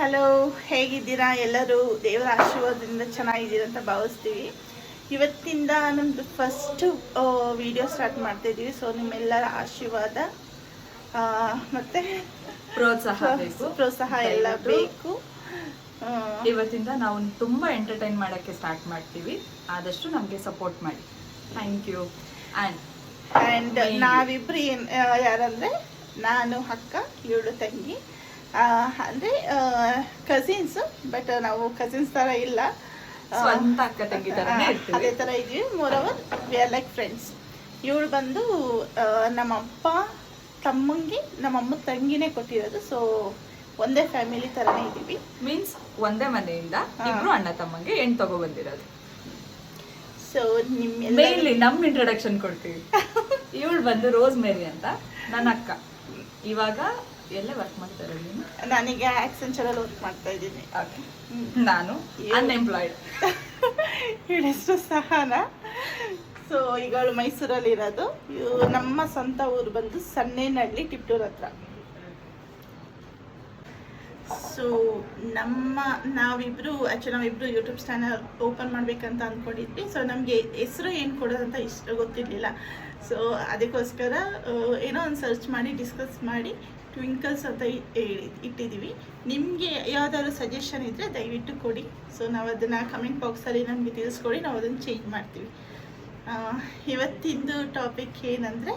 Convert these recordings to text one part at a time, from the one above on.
Hello, ಹೇಗಿದ್ದೀರಾ ಎಲ್ಲರೂ? ದೇವರ ಆಶೀರ್ವಾದದಿಂದ ಚೆನ್ನಾಗಿದ್ದೀರಾ ಅಂತ ಭಾವಿಸ್ತೀವಿ. ಇವತ್ತಿಂದ ನಮ್ಮದು ಫಸ್ಟ್ ವಿಡಿಯೋ ಸ್ಟಾರ್ಟ್ ಮಾಡ್ತಾಯಿದ್ದೀವಿ. ಸೊ ನಿಮ್ಮೆಲ್ಲರ ಆಶೀರ್ವಾದ ಮತ್ತು ಪ್ರೋತ್ಸಾಹ ಎಲ್ಲ ಬೇಕು. ಇವತ್ತಿಂದ ನಾವು ತುಂಬ ಎಂಟರ್ಟೈನ್ ಮಾಡೋಕ್ಕೆ ಸ್ಟಾರ್ಟ್ ಮಾಡ್ತೀವಿ. ಆದಷ್ಟು ನಮಗೆ ಸಪೋರ್ಟ್ ಮಾಡಿ. Thank you. ಆ್ಯಂಡ್ ನಾವಿಬ್ಬರು ಯಾರಂದರೆ ನಾನು ಅಕ್ಕ, ಇವಳು ತಂಗಿ. ಅಂದರೆ ಕಸಿನ್ಸು, ಬಟ್ ನಾವು ಕಸಿನ್ಸ್ ಥರ ಇಲ್ಲ, ಸ್ವಂತ ಅಕ್ಕ ತಂಗಿ ಅದೇ ಥರ ಇದ್ದೀವಿ. ಮೋರವರ್ ವಿ ಆರ್ ಲೈಕ್ ಫ್ರೆಂಡ್ಸ್. ಇವಳು ಬಂದು ನಮ್ಮಪ್ಪ ತಮ್ಮಂಗೆ ನಮ್ಮಮ್ಮ ತಂಗಿನೇ ಕೊಟ್ಟಿರೋದು. ಸೊ ಒಂದೇ ಫ್ಯಾಮಿಲಿ ಥರನೇ ಇದ್ದೀವಿ. ಮೀನ್ಸ್ ಒಂದೇ ಮನೆಯಿಂದ ಇಬ್ರು ಅಣ್ಣ ತಮ್ಮಂಗೆ ಹೆಣ್ಣು ತಗೊಬಂದಿರೋದು. ಸೊ ಮೇನ್ಲಿ ನಮ್ಮ ಇಂಟ್ರೊಡಕ್ಷನ್ ಕೊಡ್ತೀವಿ. ಇವಳು ಬಂದು ರೋಸ್ ಮೇರಿ ಅಂತ, ನನ್ನ ಅಕ್ಕ. ಇವಾಗ ಎಲ್ಲೇ ವರ್ಕ್ ಮಾಡ್ತಾರೆ? ನಾನೀಗ ಆಕ್ಸೆಂಚರಲ್ಲಿ ವರ್ಕ್ ಮಾಡ್ತಾ ಇದ್ದೀನಿ. ನಾನು ಅನ್ಎಂಪ್ಲಾಯ್ಡ್. ಇವಳ ಹೆಸರು ಸಹನ. ಸೊ ಈಗ ಅವಳು ಮೈಸೂರಲ್ಲಿ ಇರೋದು. ನಮ್ಮ ಸ್ವಂತ ಊರು ಬಂದು ಸನ್ನೇನಹಳ್ಳಿ, ಟಿಪ್ಟೂರ್ ಹತ್ರ. ಸೊ ನಾವಿಬ್ರು ಯೂಟ್ಯೂಬ್ ಚಾನಲ್ ಓಪನ್ ಮಾಡಬೇಕಂತ ಅಂದ್ಕೊಂಡಿದ್ವಿ. ಸೊ ನಮಗೆ ಹೆಸರು ಏನು ಕೊಡೋದಂತ ಗೊತ್ತಿರಲಿಲ್ಲ. ಸೊ ಅದಕ್ಕೋಸ್ಕರ ಏನೋ ಒಂದು ಸರ್ಚ್ ಮಾಡಿ ಡಿಸ್ಕಸ್ ಮಾಡಿ ಟ್ವಿಂಕಲ್ಸ್ ಅಂತ ಇಟ್ಟಿದ್ದೀವಿ. ನಿಮಗೆ ಯಾವುದಾದ್ರು ಸಜೆಷನ್ ಇದ್ದರೆ ದಯವಿಟ್ಟು ಕೊಡಿ. ಸೊ ನಾವು ಅದನ್ನು ಕಮೆಂಟ್ ಬಾಕ್ಸಲ್ಲಿ ನಮಗೆ ತಿಳಿಸ್ಕೊಡಿ, ನಾವು ಅದನ್ನು ಚೇಂಜ್ ಮಾಡ್ತೀವಿ. ಇವತ್ತಿಂದು ಟಾಪಿಕ್ ಏನಂದರೆ,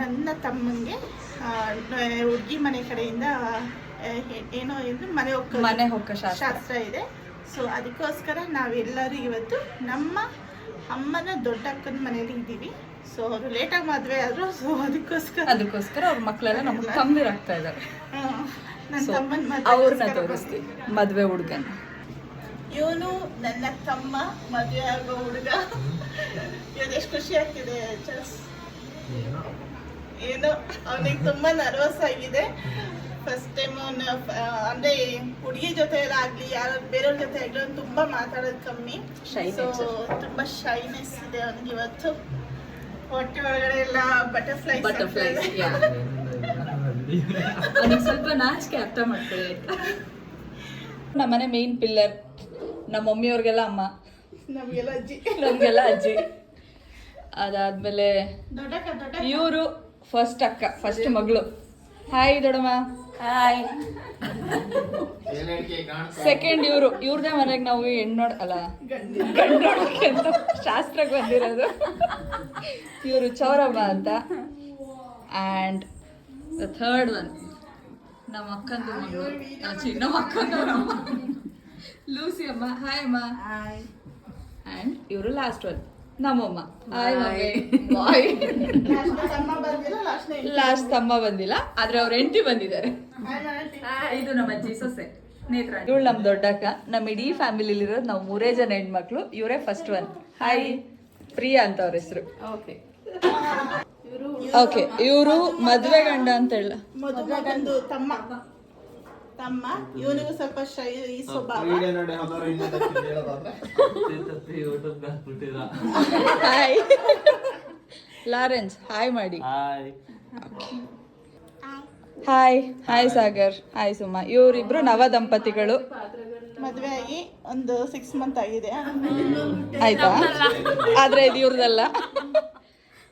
ನನ್ನ ತಮ್ಮಂಗೆ ಹುಡುಗಿ ಮನೆ ಕಡೆಯಿಂದ ಏನೋ ಎಂದು ಮನೆ ಹೋಗೋ ಶಾಸ್ತ್ರ ಇದೆ. ಸೊ ಅದಕ್ಕೋಸ್ಕರ ನಾವೆಲ್ಲರೂ ಇವತ್ತು ನಮ್ಮ ಅಮ್ಮನ ದೊಡ್ಡ ಅಕ್ಕನ ಮನೇಲಿ ಇದ್ದೀವಿ. ಸೊ ಅವರು ಲೇಟಾಗಿ ಮದುವೆ ಆದರು. ಸೊ ಅದಕ್ಕೋಸ್ಕರ ಅವ್ರ ಮಕ್ಕಳೆಲ್ಲ ನಮ್ಗೆ ಕಮ್ಮಿರಾಗ್ತಾ ಇದ್ದಾರೆ. ನನ್ನ ತಮ್ಮನ ಅವ್ರನ್ನ ತೋರಿಸ್ತೀವಿ, ಮದುವೆ ಹುಡುಗನ. ಇವನು ನನ್ನ ತಮ್ಮ, ಮದುವೆ ಆಗೋ ಹುಡುಗ. ಇವತ್ತು ಎಷ್ಟು ಖುಷಿ ಆಗ್ತಿದೆ. ಏನೋ ಅವನಿಗೆ ತುಂಬ ನರ್ವಸ್ ಆಗಿದೆ. ಫಸ್ಟ್ ಟೈಮ್ ಅಂದರೆ ಹುಡುಗಿ ಜೊತೆ ಎಲ್ಲ ಆಗಲಿ, ಯಾರು ಬೇರೆಯವ್ರ ಜೊತೆ ಆಗಲಿ, ಅವ್ನು ತುಂಬ ಮಾತಾಡೋದು ಕಮ್ಮಿ. ಸೊ ತುಂಬ ಶೈನೆಸ್ ಇದೆ ಅವನಿಗೆ ಇವತ್ತು. ಹೊಟ್ಟೆ ಒಳಗಡೆ ಎಲ್ಲ ಬಟರ್ಫ್ಲೈಸ್. ಸ್ವಲ್ಪ ನಾಚಿಕೆ ಅರ್ಥ ಮಾಡ್ಕೊಳ್ಳಿ. ನಮ್ಮನೆ ಮೇನ್ ಪಿಲ್ಲರ್, ನಮ್ಮ ಮಮ್ಮಿಯವ್ರಿಗೆಲ್ಲ ಅಮ್ಮ, ನಮಗೆಲ್ಲ ಅಜ್ಜಿ. ಅದಾದ್ಮೇಲೆ ಇವರು ಫಸ್ಟ್ ಅಕ್ಕ, ಫಸ್ಟ್ ಮಗಳು. ಹಾಯ್ ದೊಡ್ಡಮ್ಮ. ಹಾಯ್. ಸೆಕೆಂಡ್ ಇವ್ರದೇ ಮನೆಗೆ ನಾವು ಹೆಣ್ಣು ಗಂಡು ನೋಡೋಕೆ ಅಂತ ಶಾಸ್ತ್ರಕ್ಕೆ ಬಂದಿರೋದು. ಇವರು ಚೌರಮ್ಮ ಅಂತ. ಆ್ಯಂಡ್ ದ ಥರ್ಡ್ ಒನ್ ನಮ್ಮ ಅಕ್ಕಂದು ಮಗಳು, ನಮ್ಮ ಅಕ್ಕಂದು ಲೂಸಿ ಅಮ್ಮ. ಹಾಯ್ ಅಮ್ಮ. ಆ್ಯಂಡ್ ಇವರು ಲಾಸ್ಟ್ ಒನ್ ನಮ್ಮಮ್ಮ. Hi mummy. ಬಾಯ್. ಲಾಸ್ಟ್ ತಮ್ಮ ಬಂದಿಲ್ಲ, ಆದ್ರೆ ಅವ್ರ ಹೆಂಡತಿ ಬಂದಿದ್ದಾರೆ. ಇದು ನಮ್ಮ ಅಜ್ಜಿ ಸೊಸೆ ನೇತ್ರ. ಇವಳು ನಮ್ಮ ದೊಡ್ಡಕ್ಕ. ನಮ್ಮ ಇಡೀ ಫ್ಯಾಮಿಲಿಲಿರೋದು ನಾವು 3 ಜನ ಹೆಣ್ಮಕ್ಳು. ಇವರೇ ಫಸ್ಟ್ ಒನ್. ಹಾಯ್. ಪ್ರಿಯಾ ಅಂತ ಅವ್ರ ಹೆಸರು. ಓಕೆ, ಇವರು ಮದುವೆ ಗಂಡ ಅಂತ ಹೇಳ. ಮದುವೆ ಗಂಡು ತಮ್ಮ. ಇವನಿಗೂ ಸ್ವಲ್ಪ ಶೈ ಸ್ವಭಾವ. Hi Lawrence. ಹಾಯ್ ಮಾಡಿ. Hi. Hi Sagar. Hi Suma. ಇವರಿಬ್ರು ನವ ದಂಪತಿಗಳು. ಮದುವೆ ಆಗಿ ಒಂದು 6 ಮಂತ್ ಆಗಿದೆ. ಆಯ್ತಾ? ಆದ್ರೆ ಇದು ಇವ್ರದಲ್ಲ.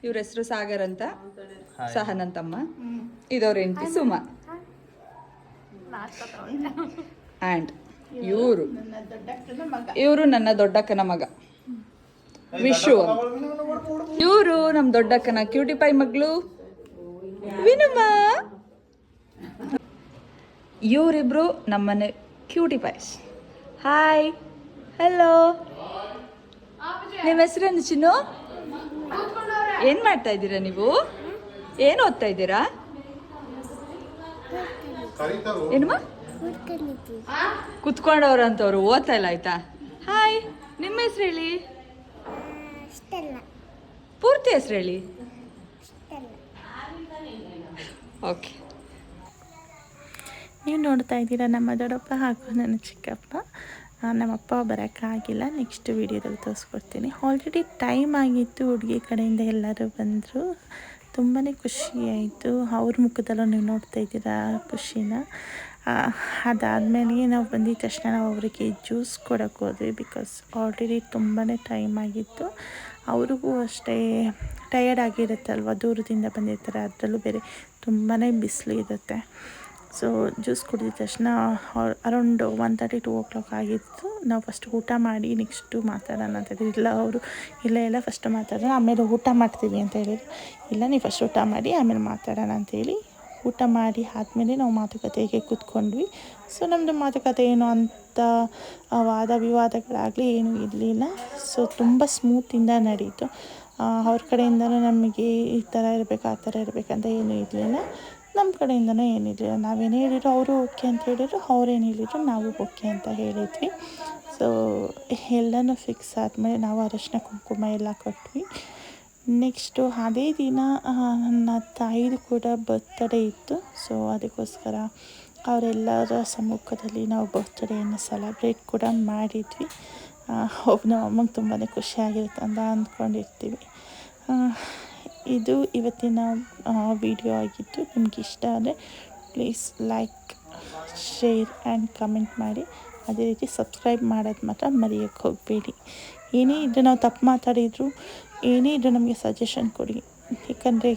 ಇವ್ರ ಹೆಸರು ಸಾಗರ್ ಅಂತ, ಸಹನನ್ ತಮ್ಮ. ಇದವ್ರ ಹೆಂಡತಿ ಸುಮಾ. ಆ್ಯಂಡ್ ಇವರು ನನ್ನ ದೊಡ್ಡಕ್ಕನ ಮಗ ವಿಶು. ಇವರು ನಮ್ಮ ದೊಡ್ಡಕ್ಕನ ಕ್ಯೂಟಿ ಪೈ ಮಗಳು ವಿನುಮ. ಇವರಿಬ್ರು ನಮ್ಮನೆ ಕ್ಯೂಟಿ ಪೈಸ್. ಹಾಯ್. ಹಲೋ. ನಿಮ್ಮ ಹೆಸರೇನು ಚಿನ್ನು? ಏನು ಮಾಡ್ತಾ ಇದ್ದೀರಾ ನೀವು? ಏನು ಓದ್ತಾ ಇದ್ದೀರಾ? ಏನಮ್ಮ? ಕುತ್ಕೊಂಡವ್ರು ಅಂತವ್ರು, ಓದ್ತಾ ಇಲ್ಲ. ಆಯ್ತಾ? ಹಾಯ್. ನಿಮ್ಮ ಹೆಸರು ಹೇಳಿ. ಪೂರ್ತಿ ಹೆಸರು ಹೇಳಿ. ಓಕೆ. ನೀವು ನೋಡ್ತಾ ಇದ್ದೀರಾ ನಮ್ಮ ದೊಡ್ಡಪ್ಪ ಹಾಗೂ ನನ್ನ ಚಿಕ್ಕಪ್ಪ. ನಮ್ಮಪ್ಪ ಬರೋಕ್ಕಾಗಿಲ್ಲ, ನೆಕ್ಸ್ಟ್ ವೀಡಿಯೋದಲ್ಲಿ ತೋರಿಸ್ಕೊಡ್ತೀನಿ. ಆಲ್ರೆಡಿ ಟೈಮ್ ಆಗಿತ್ತು, ಹುಡುಗಿ ಕಡೆಯಿಂದ ಎಲ್ಲರೂ ಬಂದರು. ತುಂಬಾ ಖುಷಿಯಾಯಿತು. ಅವ್ರ ಮುಖದಲ್ಲೂ ನೀವು ನೋಡ್ತಾ ಇದ್ದೀರಾ ಖುಷಿನ. ಅದಾದಮೇಲೆ ನಾವು ಬಂದಿದ್ದ ತಕ್ಷಣ ನಾವು ಅವರಿಗೆ ಜ್ಯೂಸ್ ಕೊಡೋಕ್ಕೆ ಹೋದ್ವಿ. ಬಿಕಾಸ್ ಆಲ್ರೆಡಿ ತುಂಬಾ ಟೈಮ್ ಆಗಿತ್ತು. ಅವ್ರಿಗೂ ಅಷ್ಟೇ ಟಯರ್ಡ್ ಆಗಿರುತ್ತಲ್ವ, ದೂರದಿಂದ ಬಂದಿರ್ತಾರೆ, ಅದರಲ್ಲೂ ಬೇರೆ ತುಂಬಾ ಬಿಸಿಲು ಇರುತ್ತೆ. ಸೊ ಜ್ಯೂಸ್ ಕುಡಿದ ತಕ್ಷಣ ಅರೌಂಡ್ 1:30 2 o'clock ಆಗಿತ್ತು. ನಾವು ಫಸ್ಟ್ ಊಟ ಮಾಡಿ ನೆಕ್ಸ್ಟು ಮಾತಾಡೋಣ ಅಂತ ಹೇಳಿದ್ರು. ಇಲ್ಲ ಅವರು ಇಲ್ಲ ಫಸ್ಟ್ ಮಾತಾಡೋಣ ಆಮೇಲೆ ಊಟ ಮಾಡ್ತೀವಿ ಅಂತ ಹೇಳಿದ್ರು. ಇಲ್ಲ ನೀವು ಫಸ್ಟ್ ಊಟ ಮಾಡಿ ಆಮೇಲೆ ಮಾತಾಡೋಣ ಅಂತೇಳಿ ಊಟ ಮಾಡಿ ಆದಮೇಲೆ ನಾವು ಮಾತುಕತೆಗೆ ಕೂತ್ಕೊಂಡ್ವಿ. ಸೊ ನಮ್ಮದು ಮಾತುಕತೆ ಏನು ಅಂತ ವಾದ ವಿವಾದಗಳಾಗಲಿ ಏನೂ ಇರಲಿಲ್ಲ. ಸೊ ತುಂಬ ಸ್ಮೂತಿಂದ ನಡೀತು. ಅವ್ರ ಕಡೆಯಿಂದಲೂ ನಮಗೆ ಈ ಥರ ಇರಬೇಕು ಆ ಥರ ಇರಬೇಕಂತ ಏನೂ ಇರಲಿಲ್ಲ. ನಮ್ಮ ಕಡೆಯಿಂದನೂ ಏನಿರಲಿಲ್ಲ. ನಾವೇನು ಹೇಳಿದ್ರು ಅವರು ಓಕೆ ಅಂತ ಹೇಳಿದ್ರು, ಅವ್ರೇನು ಹೇಳಿದ್ರು ನಾವು ಓಕೆ ಅಂತ ಹೇಳಿದ್ವಿ. ಸೊ ಎಲ್ಲನೂ ಫಿಕ್ಸ್ ಆದಮೇಲೆ ನಾವು ಅರಶಿನ ಕುಂಕುಮ ಎಲ್ಲ ಕೊಟ್ವಿ. ನೆಕ್ಸ್ಟು ಅದೇ ದಿನ ನನ್ನ ತಾಯಿದು ಕೂಡ ಬರ್ತ್ಡೇ ಇತ್ತು. ಸೊ ಅದಕ್ಕೋಸ್ಕರ ಅವರೆಲ್ಲರ ಸಮ್ಮುಖದಲ್ಲಿ ನಾವು ಬರ್ತ್ಡೇಯನ್ನು ಸೆಲೆಬ್ರೇಟ್ ಕೂಡ ಮಾಡಿದ್ವಿ. ನಮ್ಮ ಅಮ್ಮಗೆ ತುಂಬಾ ಖುಷಿಯಾಗಿರುತ್ತೆ ಅಂತ ಅಂದ್ಕೊಂಡಿರ್ತೀವಿ. ಇದು ಇವತ್ತಿನ ವಿಡಿಯೋ ಆಗಿತ್ತು. ನಿಮ್ಗೆ ಇಷ್ಟ ಆದರೆ please like, share and comment ಮಾಡಿ. ಅದೇ ರೀತಿ ಸಬ್ಸ್ಕ್ರೈಬ್ ಮಾಡೋದು ಮಾತ್ರ ಮರೆಯೋಕ್ಕೆ ಹೋಗಬೇಡಿ. ಏನೇ ಇದ್ದರೂ ನಾವು ತಪ್ಪು ಮಾತಾಡಿದ್ರು ಏನೇ ಇದ್ದರೂ ನಮಗೆ ಸಜೆಷನ್ ಕೊಡಿ. ಯಾಕಂದರೆ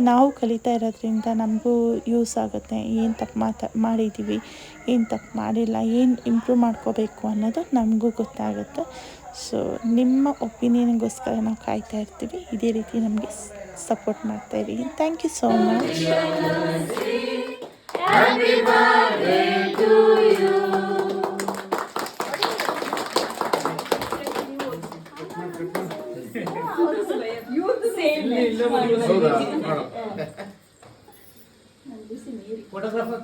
ನಾವು ಕಲಿತಾ ಇರೋದ್ರಿಂದ ನಮಗೂ ಯೂಸ್ ಆಗುತ್ತೆ. ಏನು ತಪ್ಪು ಮಾಡಿದ್ದೀವಿ, ಏನು ತಪ್ಪು ಮಾಡಿಲ್ಲ, ಏನು ಇಂಪ್ರೂವ್ ಮಾಡ್ಕೋಬೇಕು ಅನ್ನೋದು ನಮಗೂ ಗೊತ್ತಾಗುತ್ತೆ. ಸೊ ನಿಮ್ಮ ಒಪಿನಿಯನ್ಗೋಸ್ಕರ ನಾವು ಕಾಯ್ತಾ ಇರ್ತೀವಿ. ಇದೇ ರೀತಿ ನಮಗೆ ಸಪೋರ್ಟ್ ಮಾಡ್ತಾಯಿರಿ. Thank you so much. Photographer